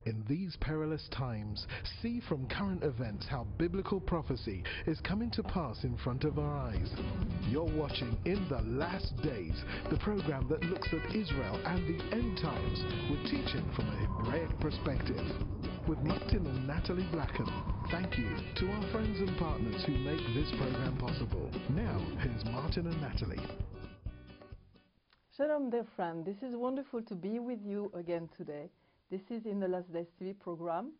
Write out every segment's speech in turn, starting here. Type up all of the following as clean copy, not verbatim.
In these perilous times, see from current events how biblical prophecy is coming to pass in front of our eyes. You're watching In the Last Days, the program that looks at Israel and the end times with teaching from a Hebraic perspective. With Martin and Natalie Blackout. Thank you to our friends and partners who make this program possible. Now, here's Martin and Natalie. Shalom, dear friend. This is wonderful to be with you again today. This is In the Last Days TV program.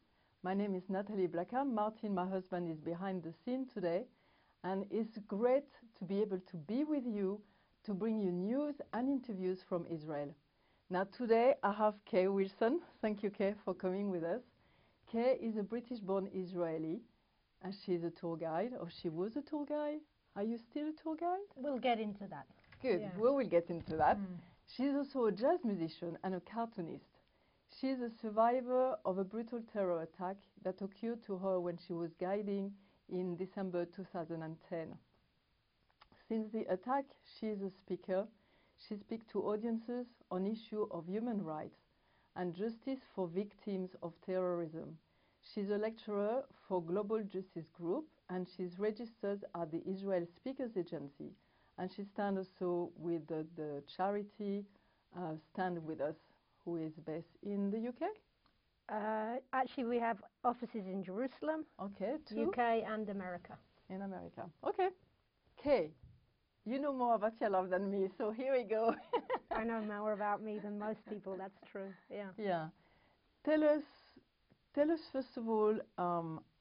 My name is Natalie Blackout. Martin, my husband, is behind the scene today. And it's great to be able to be with you to bring you news and interviews from Israel. Now today I have Kay Wilson. Thank you, Kay, for coming with us. Kay is a British-born Israeli, and she's a tour guide, or she was a tour guide. Are you still a tour guide? We'll get into that. Good, Yeah. we will get into that. She's also a jazz musician and a cartoonist. She's a survivor of a brutal terror attack that occurred to her when she was guiding in December 2010. Since the attack, she is a speaker. She speaks to audiences on issues of human rights and justice for victims of terrorism. She's a lecturer for Global Justice Group, and she's registered at the Israel Speakers Agency. And she stands also with the charity Stand With Us, who is based in the UK. Actually, we have offices in Jerusalem, Okay, too. UK, and America. In America. Okay. Kay, you know more about your love than me, so here we go. I know more about me than most people, that's true. Yeah. Yeah. Tell us first of all,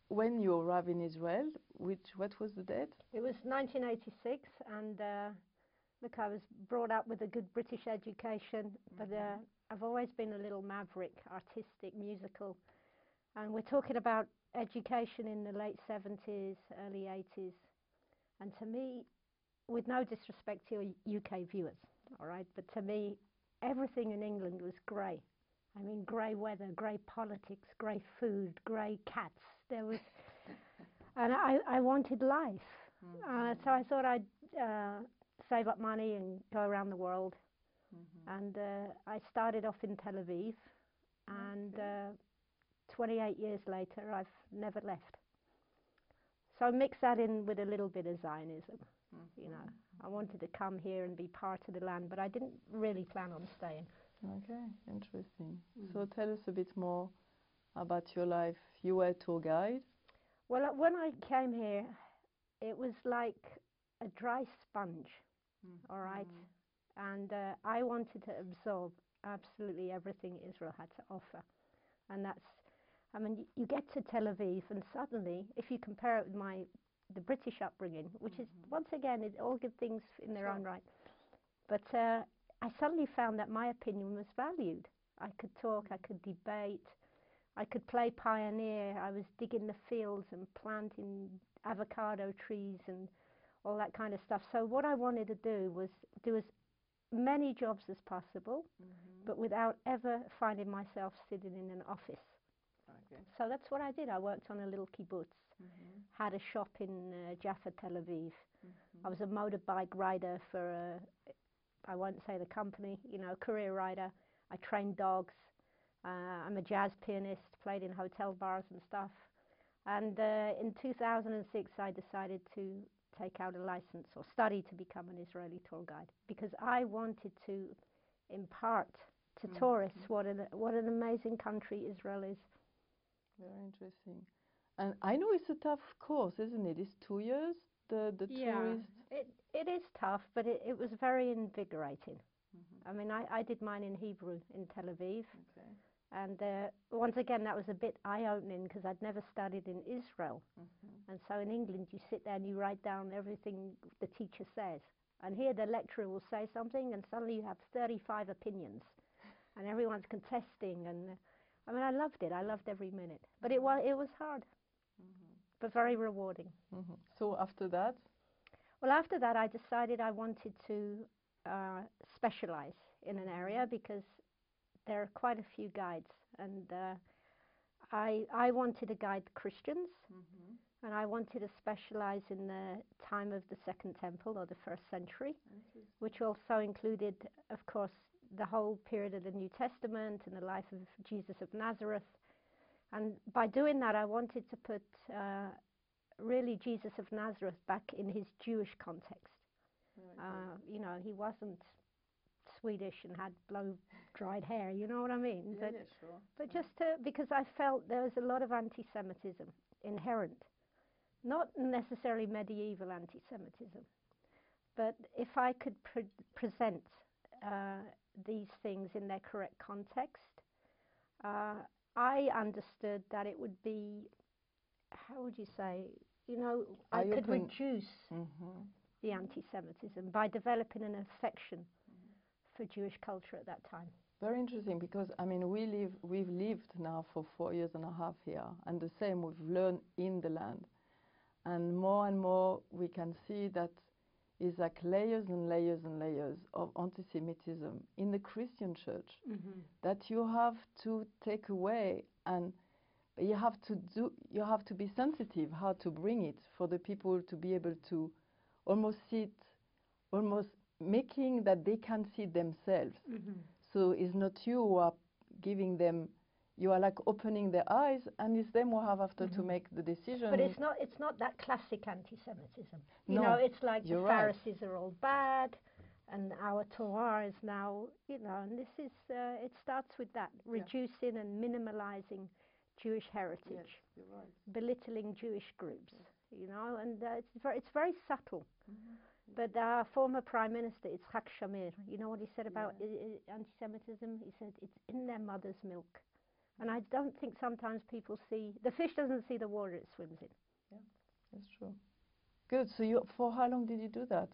when you arrived in Israel, what was the date? It was 1986, and look, I was brought up with a good British education, but I've always been a little maverick, artistic, musical. And we're talking about education in the late 70s, early 80s. And to me, with no disrespect to your UK viewers, all right, but to me, everything in England was grey. I mean, grey weather, grey politics, grey food, grey cats. There was, and I wanted life. So I thought I'd save up money and go around the world. And I started off in Tel Aviv, and 28 years later, I've never left. So mix that in with a little bit of Zionism. You know, I wanted to come here and be part of the land, but I didn't really plan on staying. Okay, interesting. So tell us a bit more about your life. You were a tour guide. Well, when I came here, it was like a dry sponge, all right? And I wanted to absorb absolutely everything Israel had to offer. And that's, I mean, you get to Tel Aviv, and suddenly, if you compare it with the British upbringing, which is, once again, it's all good things in their own right. But I suddenly found that my opinion was valued. I could talk, I could debate, I could play pioneer. I was digging the fields and planting avocado trees and all that kind of stuff. So what I wanted to do was do as many jobs as possible, but without ever finding myself sitting in an office. Okay. So that's what I did. I worked on a little kibbutz, had a shop in Jaffa, Tel Aviv. I was a motorbike rider for, I won't say the company, you know, career rider. I trained dogs. I'm a jazz pianist, played in hotel bars and stuff. And in 2006, I decided to take out a license or study to become an Israeli tour guide, because I wanted to impart to tourists what an amazing country Israel is. Very interesting. And I know it's a tough course, isn't it? It's 2 years, the tourist. It is tough, but it was very invigorating. I mean, I did mine in Hebrew in Tel Aviv. Okay. And once again, that was a bit eye-opening, because I'd never studied in Israel. And so in England, you sit there and you write down everything the teacher says. And here the lecturer will say something, and suddenly you have 35 opinions. And everyone's contesting. And I mean, I loved it. I loved every minute. But it was hard, but very rewarding. So after that? Well, after that, I decided I wanted to specialize in an area, because there are quite a few guides, and I wanted to guide Christians, and I wanted to specialize in the time of the Second Temple, or the first century, which also included, of course, the whole period of the New Testament and the life of Jesus of Nazareth, And by doing that, I wanted to put really Jesus of Nazareth back in his Jewish context. You know, he wasn't Swedish and had blow-dried hair, you know what I mean? Yeah, yeah, sure. But just because I felt there was a lot of anti-Semitism inherent, not necessarily medieval anti-Semitism, but if I could present these things in their correct context, I understood that it would be, how would you say, you know, I could reduce the anti-Semitism by developing an affection for Jewish culture at that time. Very interesting, because I mean we've lived now for 4.5 years here, and the same we've learned in the land, and more we can see that is like layers and layers and layers of anti-Semitism in the Christian church that you have to take away, and you have to be sensitive how to bring it for the people to be able to almost see it, almost making that they can see themselves. So it's not you who are giving them, you are like opening their eyes, and it's them who have after to make the decision. But it's not that classic anti-Semitism. You No, know, it's like the right. Pharisees are all bad, and our Torah is now, you know, and this is, it starts with that, reducing and minimalizing Jewish heritage, Yes, you're right. belittling Jewish groups, you know, and it's very subtle. But our former Prime Minister, Yitzhak Shamir, you know what he said about anti-Semitism? He said, it's in their mother's milk. And I don't think sometimes people see, the fish doesn't see the water it swims in. Yeah, that's true. Good. So for how long did you do that?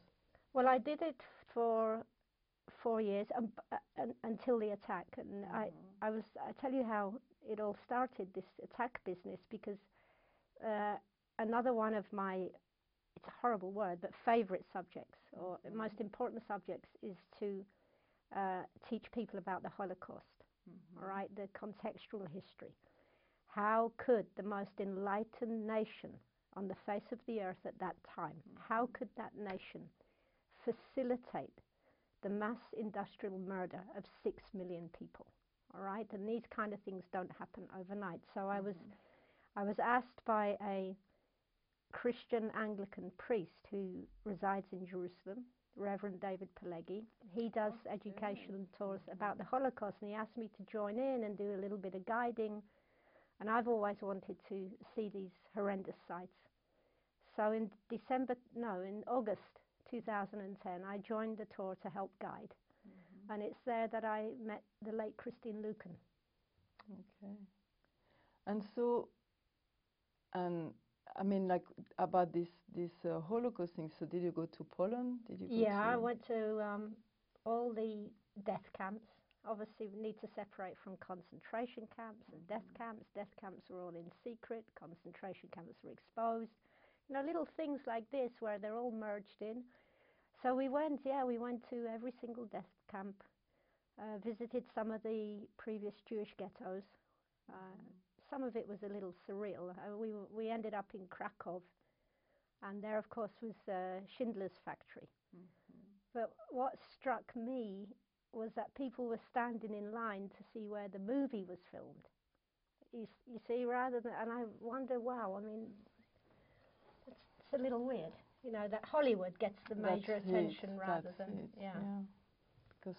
Well, I did it for 4 years until the attack. And I tell you how it all started, this attack business, because another one of my, it's a horrible word, but favorite subjects, or most important subjects, is to teach people about the Holocaust, all right, the contextual history. How could the most enlightened nation on the face of the earth at that time, how could that nation facilitate the mass industrial murder of 6 million people, all right? And these kind of things don't happen overnight. So I was asked by a Christian Anglican priest who resides in Jerusalem, Reverend David Pileggi. He does education tours about the Holocaust, and he asked me to join in and do a little bit of guiding. And I've always wanted to see these horrendous sites. So in August 2010, I joined the tour to help guide. And it's there that I met the late Christine Lucan. Okay. And so, I mean, like about this Holocaust thing. So, did you go to Poland? Did you? Yeah, I went to all the death camps. Obviously, we need to separate from concentration camps and death camps. Death camps were all in secret. Concentration camps were exposed. You know, little things like this where they're all merged in. So we went to every single death camp. Visited some of the previous Jewish ghettos. Some of it was a little surreal. We ended up in Krakow, and there, of course, was Schindler's factory. But what struck me was that people were standing in line to see where the movie was filmed. You see, rather than, and I wonder, wow, I mean, it's a little weird, you know, that Hollywood gets the major attention rather than, yeah. Because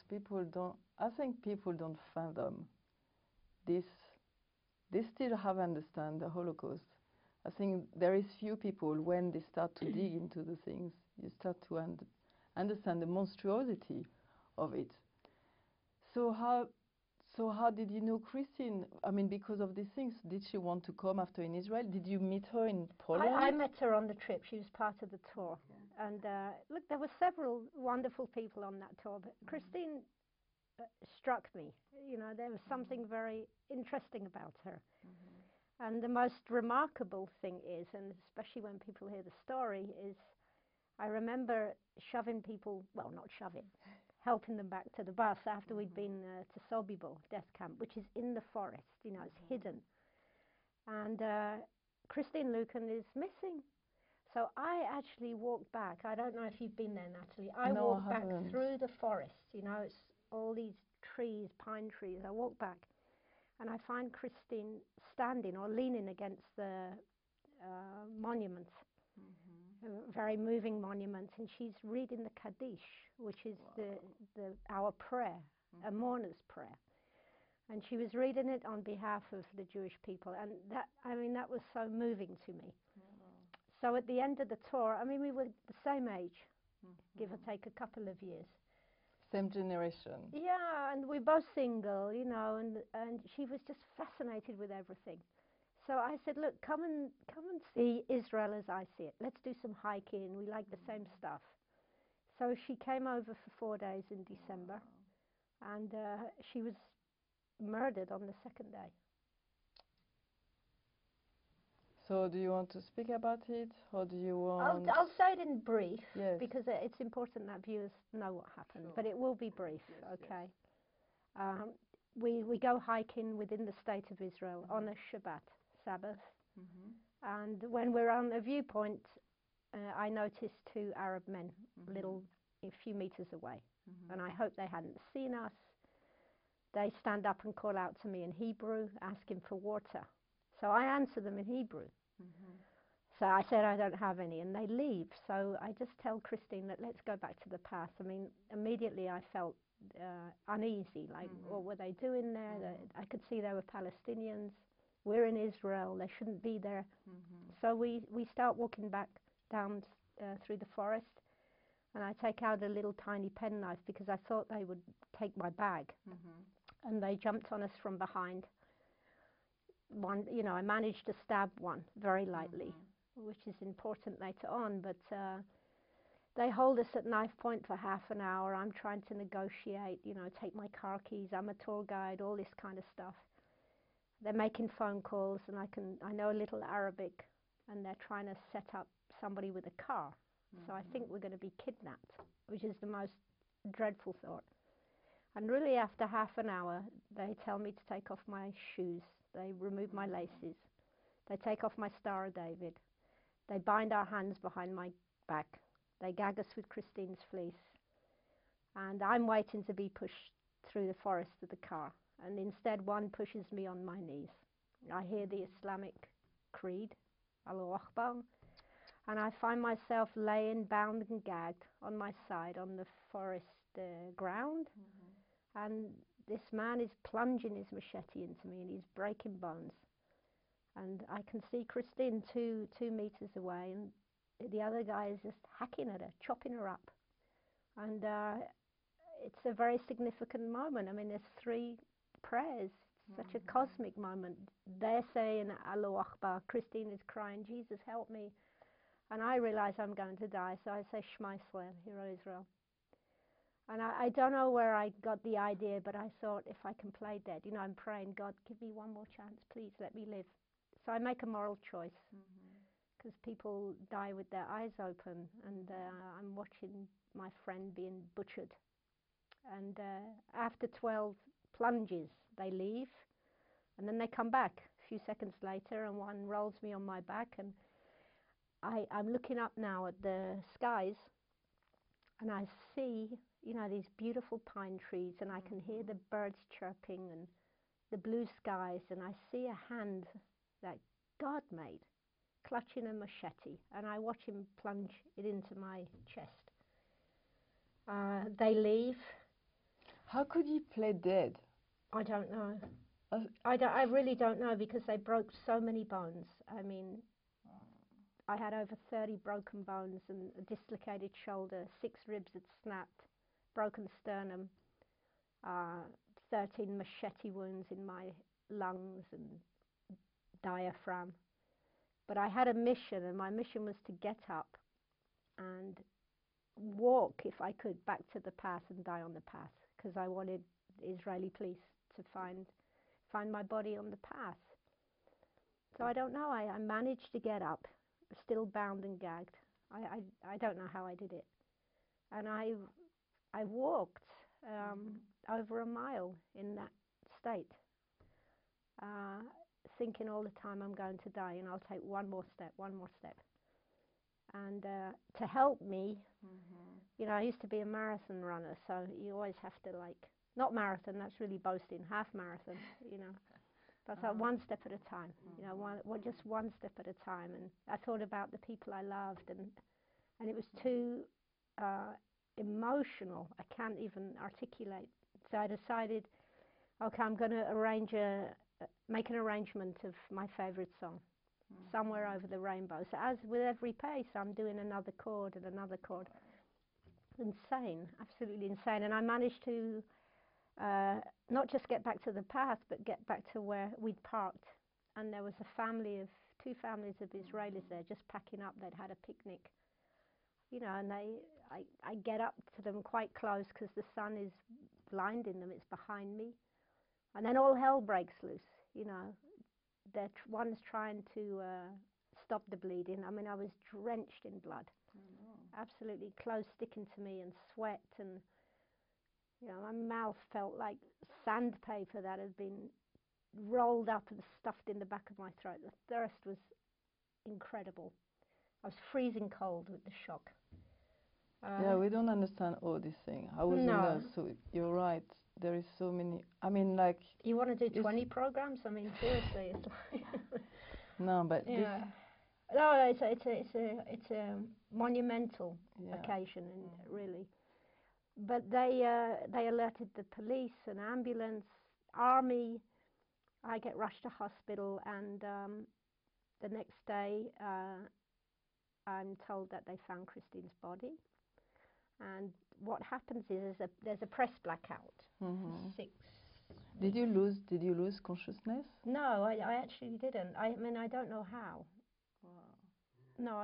I think people don't fathom this. They still haven't understand the Holocaust. I think there is few people, when they start to dig into the things, you start to understand the monstrosity of it. So how did you know Christine? I mean, because of these things, did she want to come after in Israel? Did you meet her in Poland? I met her on the trip. She was part of the tour. And look, there were several wonderful people on that tour, but Christine struck me. You know, there was something very interesting about her. And the most remarkable thing is, and especially when people hear the story, is I remember shoving people, well, not shoving, helping them back to the bus after we'd been to Sobibor death camp, which is in the forest, you know, it's hidden. And Christine Lucan is missing. So I actually walked back. I don't know if you've been there, Natalie. I walked back through the forest, you know, it's all these trees, pine trees. I walked back. And I find Christine standing or leaning against the monument, a very moving monument, and she's reading the Kaddish, which is our prayer, a mourner's prayer. And she was reading it on behalf of the Jewish people, and that was so moving to me. So at the end of the tour, we were the same age, give or take a couple of years. Same generation. Yeah, and we're both single, and she was just fascinated with everything. So I said, look, come and see Israel as I see it. Let's do some hiking. We like the same stuff. So she came over for 4 days in December, and she was murdered on the second day. So do you want to speak about it, or do you want... I'll say it in brief, yes, because it's important that viewers know what happened, but it will be brief, yes, okay? Yes. We go hiking within the state of Israel on a Shabbat, Sabbath, and when we're on a viewpoint, I noticed 2 Arab men, a few meters away, and I hope they hadn't seen us. They stand up and call out to me in Hebrew, asking for water. So I answer them in Hebrew. So I said, I don't have any, and they leave. So I just tell Christine that let's go back to the path. Immediately I felt uneasy, like, what were they doing there? I could see they were Palestinians. We're in Israel, they shouldn't be there. So we start walking back down through the forest, and I take out a little tiny penknife because I thought they would take my bag. And they jumped on us from behind. One, I managed to stab one very lightly, which is important later on, but they hold us at knife point for half an hour. I'm trying to negotiate, take my car keys, I'm a tour guide, all this kind of stuff. They're making phone calls, and I know a little Arabic, and they're trying to set up somebody with a car. So I think we're going to be kidnapped, which is the most dreadful thought. And really after half an hour, they tell me to take off my shoes. They remove my laces. They take off my Star of David. They bind our hands behind my back. They gag us with Christine's fleece. And I'm waiting to be pushed through the forest to the car. And instead, one pushes me on my knees. I hear the Islamic creed, Allahu Akbar, and I find myself laying bound and gagged on my side on the forest ground. And this man is plunging his machete into me, and he's breaking bones. And I can see Christine two meters away, and the other guy is just hacking at her, chopping her up. And it's a very significant moment. There's 3 prayers, such a cosmic moment. They're saying Allahu Akbar, Christine is crying, Jesus help me. And I realize I'm going to die, so I say Shema Israel, Hear O Israel. And I don't know where I got the idea, but I thought, if I can play dead, I'm praying, God, give me one more chance, please, let me live. So I make a moral choice, because people die with their eyes open, and I'm watching my friend being butchered. And after 12 plunges, they leave, and then they come back a few seconds later, and one rolls me on my back, and I'm looking up now at the skies, and I see these beautiful pine trees, and I can hear the birds chirping and the blue skies, and I see a hand that God made clutching a machete, and I watch him plunge it into my chest. They leave. How could he play dead? I don't know. I really don't know, because they broke so many bones. I had over 30 broken bones and a dislocated shoulder, 6 ribs had snapped, broken sternum, 13 machete wounds in my lungs and diaphragm. But I had a mission, and my mission was to get up and walk, if I could, back to the path and die on the path, because I wanted the Israeli police to find my body on the path. So I don't know, I managed to get up, still bound and gagged. I don't know how I did it. And I walked over a mile in that state, thinking all the time, I'm going to die, and I'll take one more step. And to help me, I used to be a marathon runner, so you always have to, not marathon, that's really boasting, half marathon, But I thought one step at a time, you know, just one step at a time. And I thought about the people I loved, and it was too emotional. I can't even articulate. So I decided, okay, I'm going to make an arrangement of my favorite song, Somewhere Over the Rainbow. So as with every pace, I'm doing another chord and another chord. Insane, absolutely insane. And I managed to not just get back to the path, but get back to where we'd parked. And there was two families of Israelis there just packing up. They'd had a picnic, you know, and I get up to them quite close because the sun is blinding them. It's behind me. And then all hell breaks loose, you know. One's trying to stop the bleeding. I mean, I was drenched in blood. Absolutely, clothes sticking to me and sweat, and you know, my mouth felt like sandpaper that had been rolled up and stuffed in the back of my throat. The thirst was incredible. I was freezing cold with the shock. Yeah, we don't understand all these things. I was a nurse, so you're right. There is so many. I mean, like. You want to do 20 programs? I mean, seriously, it's like. No, but yeah. No, it's a monumental occasion, really. But they alerted the police, an ambulance, army. I get rushed to hospital, and the next day I'm told that they found Christine's body. And what happens is there's a press blackout. 6. Did you lose consciousness? No, I actually didn't. I mean, I don't know how. Wow. No,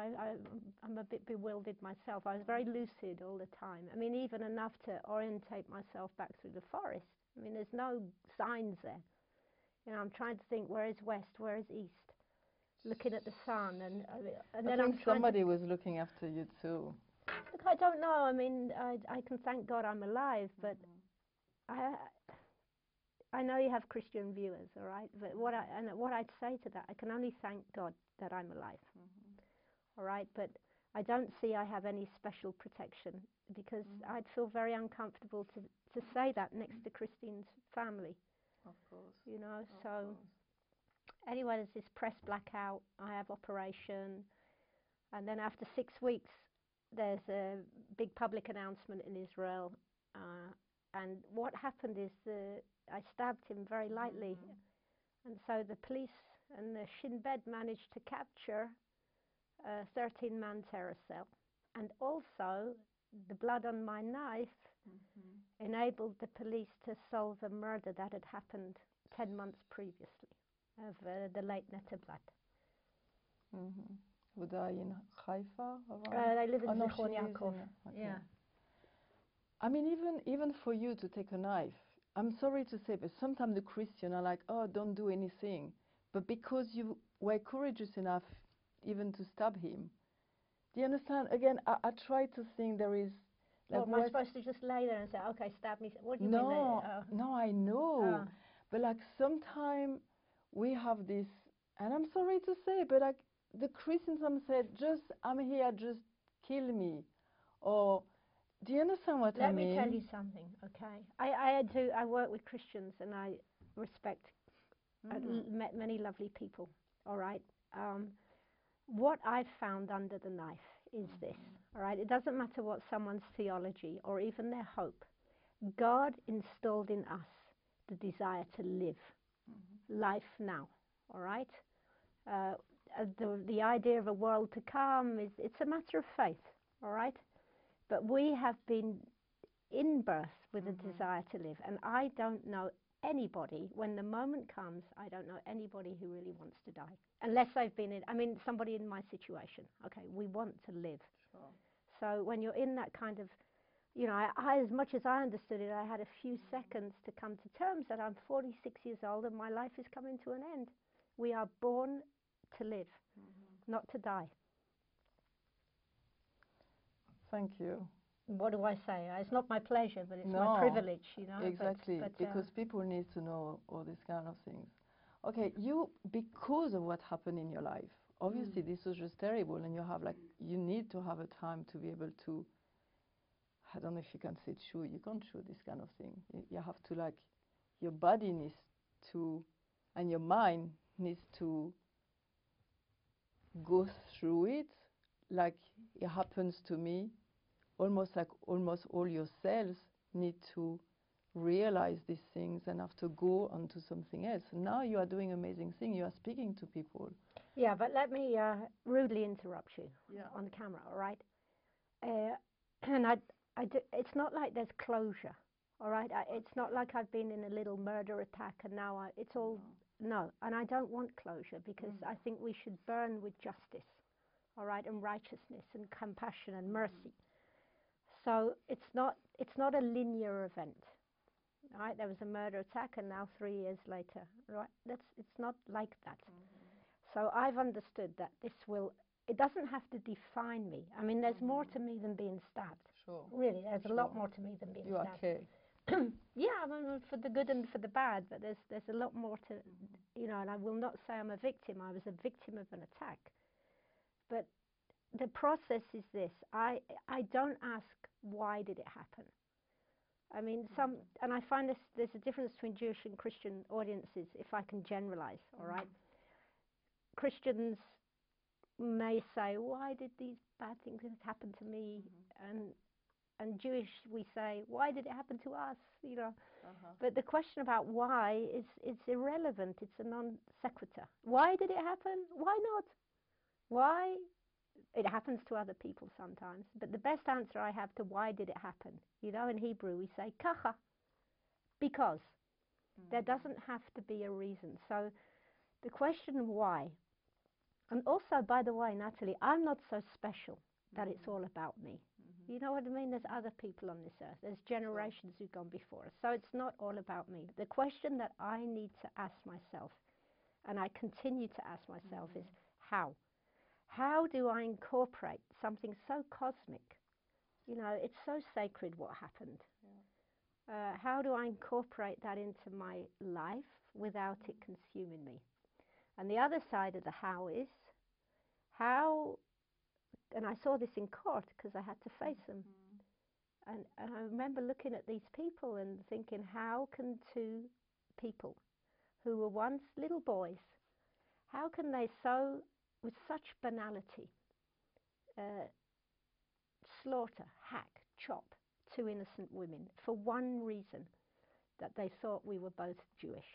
I'm a bit bewildered myself. I was very lucid all the time. I mean, even enough to orientate myself back through the forest. I mean, there's no signs there. You know, I'm trying to think, where is west, where is east? Looking at the sun, and then I think somebody was looking after you too. Look, I don't know. I mean, I can thank God I'm alive, but I know you have Christian viewers, all right? But what I'd say to that, I can only thank God that I'm alive, all right? But I don't see I have any special protection, because I'd feel very uncomfortable to say that next to Christine's family. Of course. You know, so anyway, there's this press blackout. I have operation, and then after 6 weeks, there's a big public announcement in Israel, and what happened is I stabbed him very lightly, and so the police and the Shin Bet managed to capture a 13-man terror cell, and also the blood on my knife enabled the police to solve a murder that had happened 10 months previously of the late Netta Blatt. Who died in Haifa? They live in Zichron Yaakov. Yeah. I mean, even for you to take a knife, I'm sorry to say, but sometimes the Christians are like, oh, don't do anything. But because you were courageous enough even to stab him, do you understand? Again, I try to think there is... Like, am I supposed to just lay there and say, okay, stab me? What do you mean? No, I know. But like sometimes we have this, and I'm sorry to say, but like the Christians said, just, I'm here, just kill me. Or, do you understand what I mean? Let me tell you something, okay? I work with Christians, and I respect, met many lovely people, all right? What I've found under the knife is this, all right? It doesn't matter what someone's theology or even their hope. God installed in us the desire to live life now, all right? The idea of a world to come, it's a matter of faith, all right? But we have been in birth with a desire to live, and I don't know anybody, when the moment comes, I don't know anybody who really wants to die. Unless I've been somebody in my situation. Okay, we want to live. Sure. So when you're in that kind of, you know, I, as much as I understood it, I had a few seconds to come to terms that I'm 46 years old and my life is coming to an end. We are born to live, not to die. Thank you. What do I say? It's not my pleasure, but it's my privilege, you know. Exactly, because people need to know all these kind of things. Okay, because of what happened in your life, obviously this was just terrible, and you need to have a time to be able to, I don't know if you can say chew, you can't chew this kind of thing. You have to your body needs to and your mind needs to go through it like it happens to me, almost like almost all your cells need to realize these things and have to go on to something else. Now you are doing amazing thing. You are speaking to people. Yeah, but let me rudely interrupt you Yeah. on the camera, all right? And it's not like there's closure, all right? It's not like I've been in a little murder attack and now it's all... No, and I don't want closure because I think we should burn with justice, all right, and righteousness and compassion and mercy. So it's not a linear event, right? There was a murder attack and now 3 years later, right? It's not like that. So I've understood that it doesn't have to define me. I mean, there's more to me than being stabbed. Sure. Really, there's a lot more to me than being stabbed. You are okay. Yeah, I mean, for the good and for the bad, but there's a lot more to, you know, and I will not say I'm a victim. I was a victim of an attack. But the process is this. I don't ask, why did it happen? I mean, and I find there's a difference between Jewish and Christian audiences, if I can generalize, all right? Christians may say, why did these bad things happen to me? And Jewish, we say, why did it happen to us? You know, but the question about why is irrelevant. It's a non sequitur. Why did it happen? Why not? Why? It happens to other people sometimes. But the best answer I have to why did it happen, you know, in Hebrew we say kacha, because. There doesn't have to be a reason. So the question why, and also, by the way, Natalie, I'm not so special that it's all about me. You know what I mean? There's other people on this earth. There's generations who've gone before us. So it's not all about me. The question that I need to ask myself, and I continue to ask myself, is how? How do I incorporate something so cosmic? You know, it's so sacred what happened. How do I incorporate that into my life without it consuming me? And the other side of the how is, how, and I saw this in court because I had to face them. And I remember looking at these people and thinking, how can two people who were once little boys, how can they with such banality, slaughter, hack, chop two innocent women for one reason, that they thought we were both Jewish?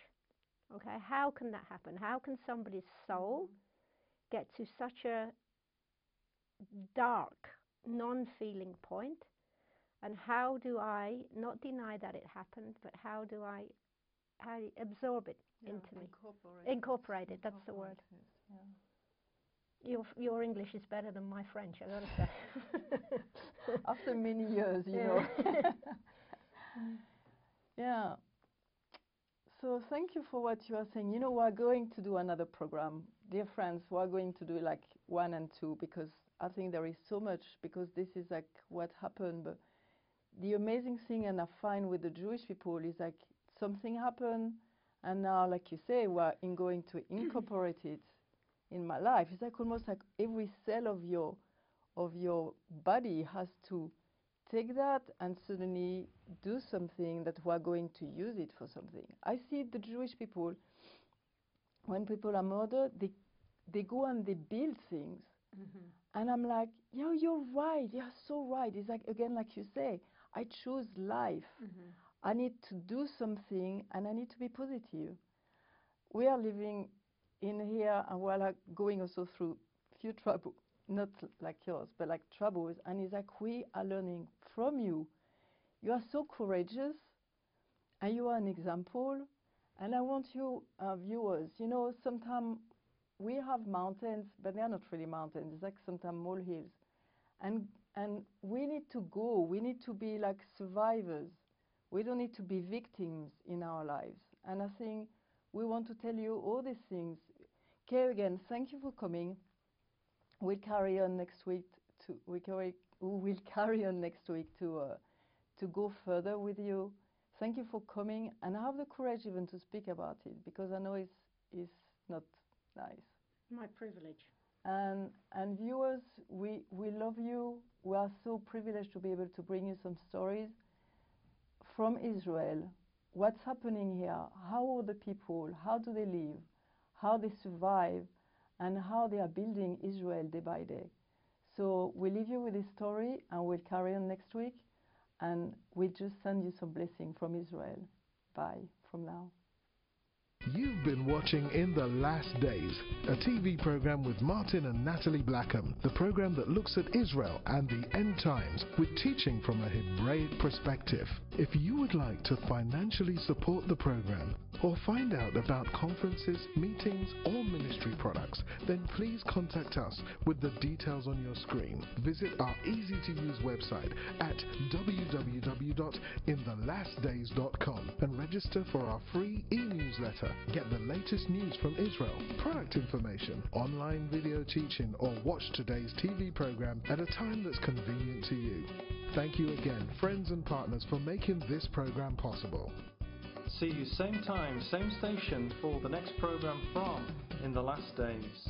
Okay, how can that happen? How can somebody's soul get to such a dark, non-feeling point? And how do I not deny that it happened, but how do I absorb it into me? Incorporate it, that's the word. Your English is better than my French, I gotta say. After many years, you know. Yeah. So thank you for what you are saying. You know, we are going to do another program. Dear friends, we are going to do like 1 and 2 because I think there is so much, because this is like what happened. But the amazing thing, and I find with the Jewish people, is like something happened, and now, like you say, we are going to incorporate it in my life. It's like almost like every cell of your body has to take that and suddenly do something that we are going to use it for something. I see the Jewish people, when people are murdered, they go and they build things. And I'm like, yo, you're right, you're so right. It's like, again, like you say, I choose life. I need to do something and I need to be positive. We are living in here and we're like going also through few trouble, not like yours, but like troubles. And it's like we are learning from you. You are so courageous and you are an example. And I want you, viewers, you know, sometimes we have mountains, but they are not really mountains. It's like sometimes molehills. And we need to go. We need to be like survivors. We don't need to be victims in our lives. And I think we want to tell you all these things. Kay, again, thank you for coming. We'll carry on next week. We will carry on next week to go further with you. Thank you for coming, and have the courage even to speak about it, because I know it's not nice. My privilege. And viewers, we love you. We are so privileged to be able to bring you some stories from Israel, what's happening here, how are the people, how do they live, how they survive, and how they are building Israel day by day. So we leave you with this story, and we'll carry on next week, and we just send you some blessing from Israel. Bye from now. You've been watching In the Last Days, a TV program with Martin and Natalie Blackham, the program that looks at Israel and the end times with teaching from a Hebraic perspective. If you would like to financially support the program or find out about conferences, meetings or ministry products, then please contact us with the details on your screen. Visit our easy-to-use website at www.inthelastdays.com and register for our free e-newsletter. Get the latest news from Israel, product information, online video teaching, or watch today's TV program at a time that's convenient to you. Thank you again, friends and partners, for making this program possible. See you same time, same station for the next program from In the Last Days.